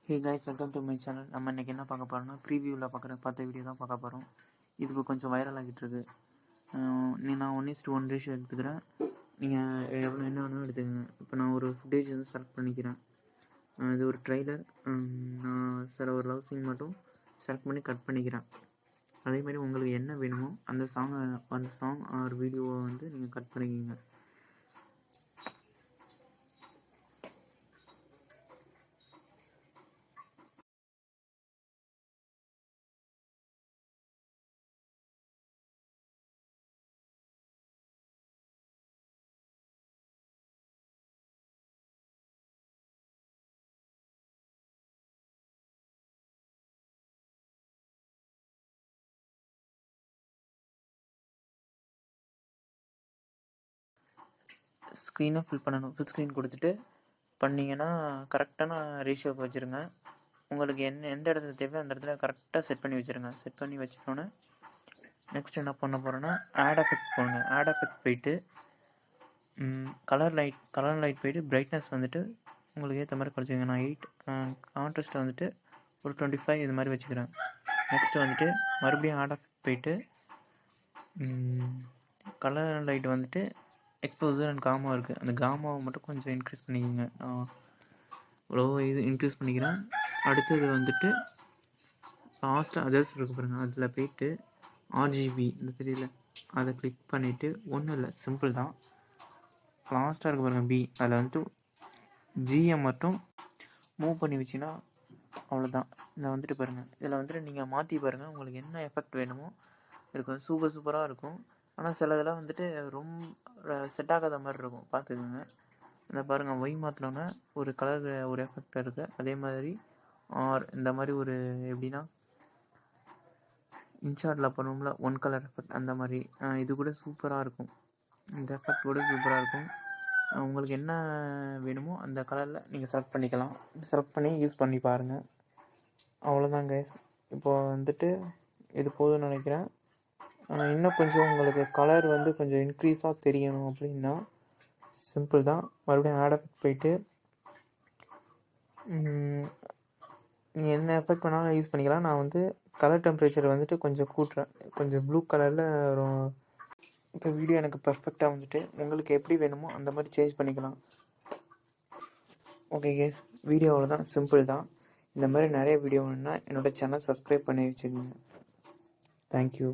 Hey guys, welcome to my channel. நம்ம இன்றைக்கி என்ன பார்க்க போகிறோம்னா, ப்ரீவியூவில் பார்த்த வீடியோ தான் பார்க்க போகிறோம். இதுக்கு கொஞ்சம் வைரல் ஆகிட்டு இருக்கு. நான் 1:1 ரேஷியோ எடுத்துக்கிறேன். நீங்கள் எவ்வளோ என்ன வேணாலும் எடுத்துக்கோங்க. இப்போ நான் ஒரு ஃபுட்டேஜ் வந்து செலக்ட் பண்ணிக்கிறேன். இது ஒரு ட்ரைலர். நான் ஒரு லவ் சீன் மட்டும் செலக்ட் பண்ணி கட் பண்ணிக்கிறேன். அதேமாதிரி உங்களுக்கு என்ன வேணுமோ அந்த சாங் ஆர் வீடியோவை வந்து நீங்கள் கட் பண்ணிக்கிங்க. ஸ்க்ரீனை ஃபில் பண்ணணும். ஃபுல் ஸ்க்ரீன் கொடுத்துட்டு பண்ணிங்கன்னா கரெக்டான ரேஷியோக்கு வச்சுருங்க. உங்களுக்கு எந்த இடத்துல தேவையோ அந்த இடத்துல கரெக்டாக செட் பண்ணி வச்சுருங்க. செட் பண்ணி வச்சுட்டோன்னே நெக்ஸ்ட் என்ன பண்ண போகிறேன்னா ஆட் எஃபெக்ட் போடுங்க. ஆட் எஃபெக்ட் போயிட்டு கலர் லைட் போயிட்டு பிரைட்னஸ் வந்துட்டு உங்களுக்கு ஏற்ற மாதிரி குறைச்சிங்க. நான் 8 கான்ட்ராஸ்ட் வந்துட்டு ஒரு 25 இது மாதிரி வச்சுக்கிறேன். நெக்ஸ்ட் வந்துட்டு மறுபடியும் ஆட் எஃபெக்ட் போயிட்டு கலர் லைட் வந்துட்டு எக்ஸ்போசர் அண்ட் காமா இருக்குது. அந்த காமாவை மட்டும் கொஞ்சம் இன்க்ரீஸ் பண்ணிக்கோங்க. இவ்வளோ இது இன்க்ரீஸ் பண்ணிக்கிறேன். அடுத்தது வந்துட்டு லாஸ்ட்டாக அதர்ஸ் இருக்கு பாருங்கள், அதில் போயிட்டு ஆர்ஜிபி இந்த தெரியல அதை கிளிக் பண்ணிவிட்டு ஒன்றும் இல்லை, சிம்பிள் தான். லாஸ்ட்டாக இருக்கு பாருங்கள் பி, அதில் வந்துட்டு ஜியை மட்டும் மூவ் பண்ணி வச்சிங்கன்னா அவ்வளோதான். இதில் வந்துட்டு பாருங்கள், இதில் வந்துட்டு நீங்கள் மாற்றி பாருங்கள், உங்களுக்கு என்ன எஃபெக்ட் வேணுமோ இருக்கும். சூப்பராக இருக்கும். ஆனால் சில இதெல்லாம் வந்துட்டு ரொம்ப செட் ஆகாத மாதிரி இருக்கும், பார்த்துக்கோங்க. இந்த பாருங்கள், ஒய் மாற்றினோன்னா ஒரு கலர் ஒரு எஃபெக்ட் இருக்குது. அதே மாதிரி ஆர் இந்த மாதிரி ஒரு எப்படின்னா இன்ஷாட்டில் பண்ணுவோம்ல ஒன் கலர் எஃபெக்ட், அந்த மாதிரி இது கூட சூப்பராக இருக்கும். இந்த எஃபெக்ட் கூட சூப்பராக இருக்கும். உங்களுக்கு என்ன வேணுமோ அந்த கலரில் நீங்கள் செலக்ட் பண்ணிக்கலாம். செலக்ட் பண்ணி யூஸ் பண்ணி பாருங்கள். அவ்வளோதான் கைஸ். இப்போது வந்துட்டு இது போதும்னு நினைக்கிறேன். இன்னும் கொஞ்சம் உங்களுக்கு கலர் வந்து கொஞ்சம் இன்க்ரீஸாக தெரியணும் அப்படின்னா சிம்பிள் தான். மறுபடியும் ஆட் எஃபெக்ட் போயிட்டு நீங்கள் என்ன எஃபெக்ட் வேணாலும் யூஸ் பண்ணிக்கலாம். நான் வந்து கலர் டெம்பரேச்சர் வந்துட்டு கொஞ்சம் கூட்டுறேன், கொஞ்சம் ப்ளூ கலரில் வரும். இப்போ வீடியோ எனக்கு பர்ஃபெக்டாக வந்துட்டு உங்களுக்கு எப்படி வேணுமோ அந்த மாதிரி சேஞ்ச் பண்ணிக்கலாம். ஓகே கேஸ், வீடியோ அவ்வளோதான், சிம்பிள் தான். இந்த மாதிரி நிறைய வீடியோ வேணுன்னா என்னோடய சேனல் சப்ஸ்கிரைப் பண்ணி வச்சுக்கோங்க. தேங்க்யூ.